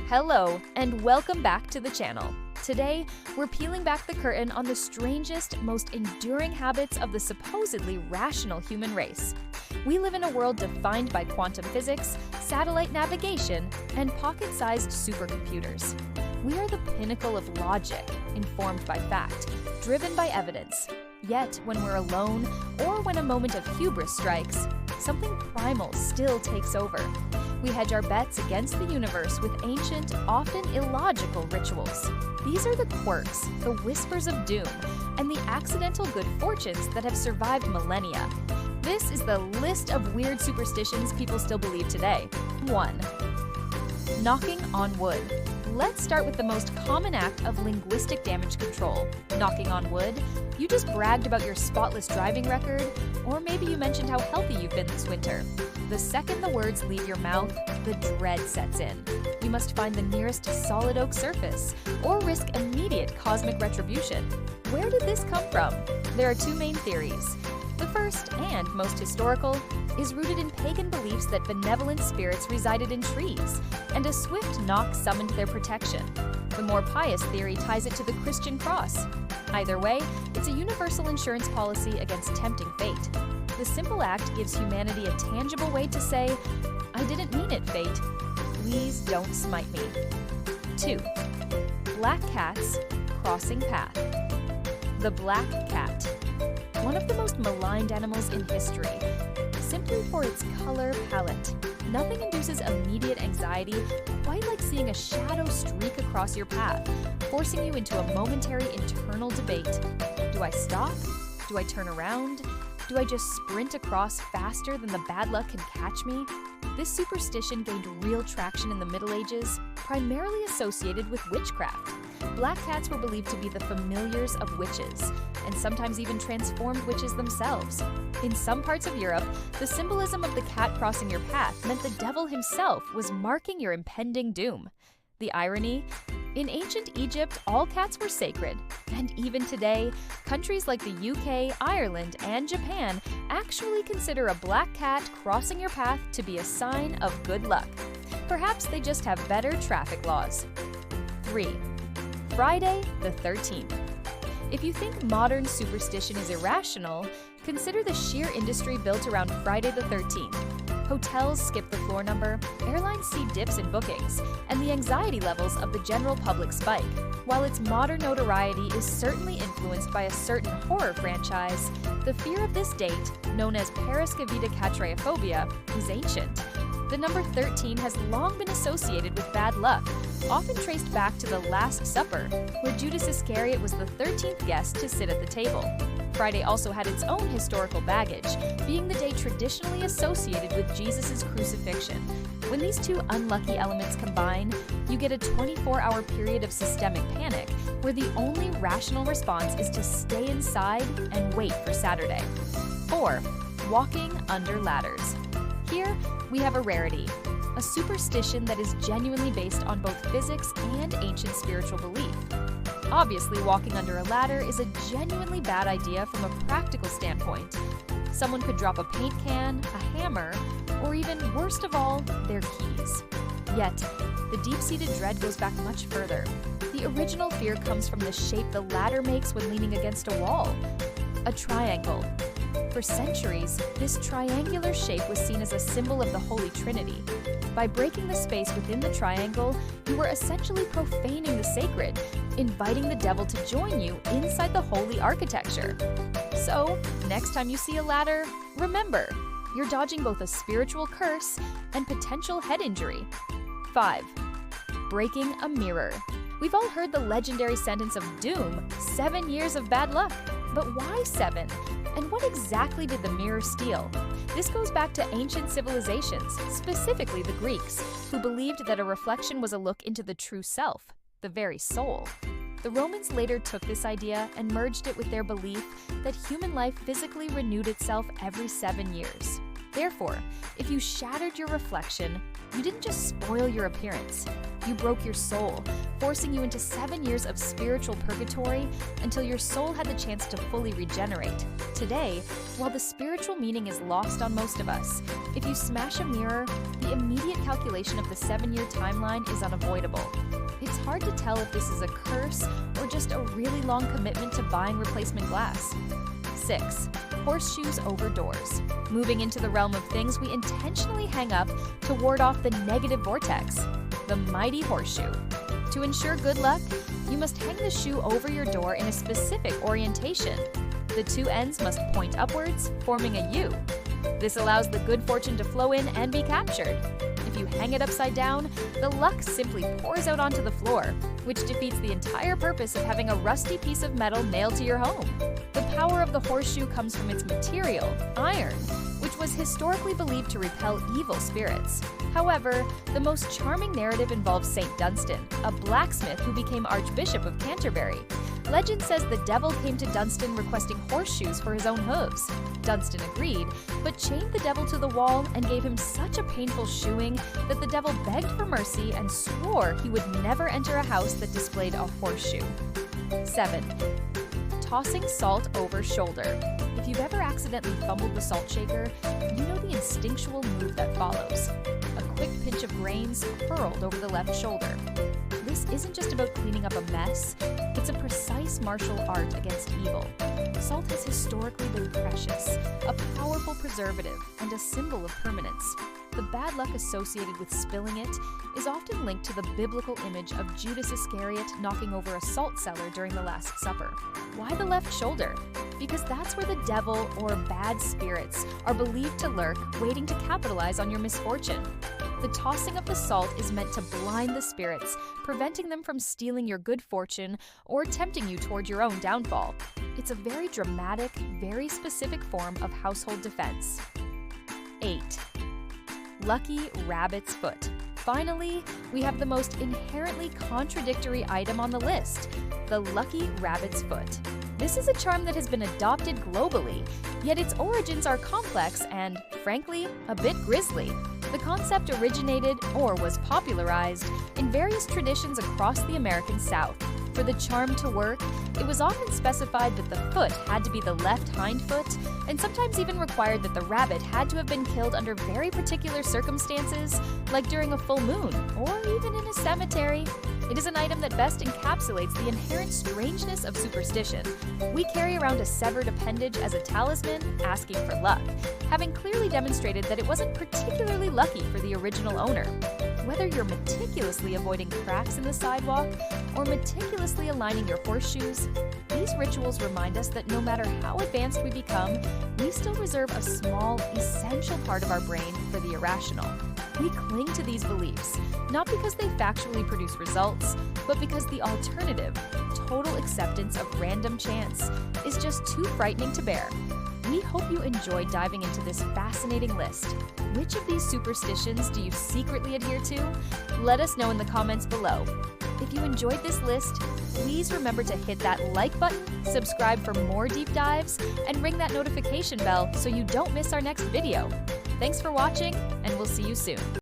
Hello, and welcome back to the channel. Today, we're peeling back the curtain on the strangest, most enduring habits of the supposedly rational human race. We live in a world defined by quantum physics, satellite navigation, and pocket-sized supercomputers. We are the pinnacle of logic, informed by fact, driven by evidence. Yet, when we're alone, or when a moment of hubris strikes, something primal still takes over. We hedge our bets against the universe with ancient, often illogical rituals. These are the quirks, the whispers of doom, and the accidental good fortunes that have survived millennia. This is the list of weird superstitions people still believe today. 1. Knocking on wood. Let's start with the most common act of linguistic damage control. Knocking on wood. You just bragged about your spotless driving record, or maybe you mentioned how healthy you've been this winter. The second the words leave your mouth, the dread sets in. You must find the nearest solid oak surface, or risk immediate cosmic retribution. Where did this come from? There are two main theories. The first, and most historical, is rooted in pagan beliefs that benevolent spirits resided in trees, and a swift knock summoned their protection. The more pious theory ties it to the Christian cross. Either way, it's a universal insurance policy against tempting fate. The simple act gives humanity a tangible way to say, "I didn't mean it, fate. Please don't smite me." 2. Black cats crossing path. The black cat. One of the most maligned animals in history, simply for its color palette. Nothing induces immediate anxiety quite like seeing a shadow streak across your path, forcing you into a momentary internal debate. Do I stop? Do I turn around? Do I just sprint across faster than the bad luck can catch me? This superstition gained real traction in the Middle Ages, primarily associated with witchcraft. Black cats were believed to be the familiars of witches, and sometimes even transformed witches themselves. In some parts of Europe, the symbolism of the cat crossing your path meant the devil himself was marking your impending doom. The irony? In ancient Egypt, all cats were sacred, and even today, countries like the UK, Ireland, and Japan actually consider a black cat crossing your path to be a sign of good luck. Perhaps they just have better traffic laws. 3. Friday the 13th. If you think modern superstition is irrational, consider the sheer industry built around Friday the 13th. Hotels skip the floor number, airlines see dips in bookings, and the anxiety levels of the general public spike. While its modern notoriety is certainly influenced by a certain horror franchise, the fear of this date, known as paraskevida is ancient. The number 13 has long been associated with bad luck, often traced back to the Last Supper, where Judas Iscariot was the 13th guest to sit at the table. Friday also had its own historical baggage, being the day traditionally associated with Jesus' crucifixion. When these two unlucky elements combine, you get a 24-hour period of systemic panic, where the only rational response is to stay inside and wait for Saturday. 4. Walking under ladders. Here, we have a rarity, a superstition that is genuinely based on both physics and ancient spiritual belief. Obviously, walking under a ladder is a genuinely bad idea from a practical standpoint. Someone could drop a paint can, a hammer, or even, worst of all, their keys. Yet, the deep-seated dread goes back much further. The original fear comes from the shape the ladder makes when leaning against a wall, a triangle. For centuries, this triangular shape was seen as a symbol of the Holy Trinity. By breaking the space within the triangle, you were essentially profaning the sacred, inviting the devil to join you inside the holy architecture. So, next time you see a ladder, remember, you're dodging both a spiritual curse and potential head injury. 5. Breaking a mirror. We've all heard the legendary sentence of doom, 7 years of bad luck. But why 7? And what exactly did the mirror steal? This goes back to ancient civilizations, specifically the Greeks, who believed that a reflection was a look into the true self, the very soul. The Romans later took this idea and merged it with their belief that human life physically renewed itself every 7 years. Therefore, if you shattered your reflection, you didn't just spoil your appearance, You broke your soul, forcing you into 7 years of spiritual purgatory until your soul had the chance to fully regenerate. Today, while the spiritual meaning is lost on most of us, if you smash a mirror, the immediate calculation of the 7-year timeline is unavoidable. It's hard to tell if this is a curse or just a really long commitment to buying replacement glass. 6. Horseshoes over doors. Moving into the realm of things we intentionally hang up to ward off the negative vortex. The mighty horseshoe. To ensure good luck, you must hang the shoe over your door in a specific orientation. The two ends must point upwards, forming a U. This allows the good fortune to flow in and be captured. If you hang it upside down, the luck simply pours out onto the floor, which defeats the entire purpose of having a rusty piece of metal nailed to your home. The power of the horseshoe comes from its material, iron, which was historically believed to repel evil spirits. However, the most charming narrative involves Saint Dunstan, a blacksmith who became Archbishop of Canterbury. Legend says the devil came to Dunstan requesting horseshoes for his own hooves. Dunstan agreed, but chained the devil to the wall and gave him such a painful shoeing that the devil begged for mercy and swore he would never enter a house that displayed a horseshoe. 7. Tossing salt over shoulder. If you've ever accidentally fumbled the salt shaker, you know the instinctual move that follows. A quick pinch of grains hurled over the left shoulder. This isn't just about cleaning up a mess, it's a precise martial art against evil. Salt has historically been precious, a powerful preservative, and a symbol of permanence. The bad luck associated with spilling it is often linked to the biblical image of Judas Iscariot knocking over a salt cellar during the Last Supper. Why the left shoulder? Because that's where the devil or bad spirits are believed to lurk, waiting to capitalize on your misfortune. The tossing of the salt is meant to blind the spirits, preventing them from stealing your good fortune or tempting you toward your own downfall. It's a very dramatic, very specific form of household defense. 8. Lucky rabbit's foot. Finally, we have the most inherently contradictory item on the list, the lucky rabbit's foot. This is a charm that has been adopted globally, yet its origins are complex and, frankly, a bit grisly. The concept originated, or was popularized, in various traditions across the American South. For the charm to work, it was often specified that the foot had to be the left hind foot, and sometimes even required that the rabbit had to have been killed under very particular circumstances, like during a full moon, or even in a cemetery. It is an item that best encapsulates the inherent strangeness of superstition. We carry around a severed appendage as a talisman, asking for luck, having clearly demonstrated that it wasn't particularly lucky for the original owner. Whether you're meticulously avoiding cracks in the sidewalk or meticulously aligning your horseshoes, these rituals remind us that no matter how advanced we become, we still reserve a small, essential part of our brain for the irrational. We cling to these beliefs, not because they factually produce results, but because the alternative, total acceptance of random chance, is just too frightening to bear. We hope you enjoyed diving into this fascinating list. Which of these superstitions do you secretly adhere to? Let us know in the comments below. If you enjoyed this list, please remember to hit that like button, subscribe for more deep dives, and ring that notification bell so you don't miss our next video. Thanks for watching, and we'll see you soon.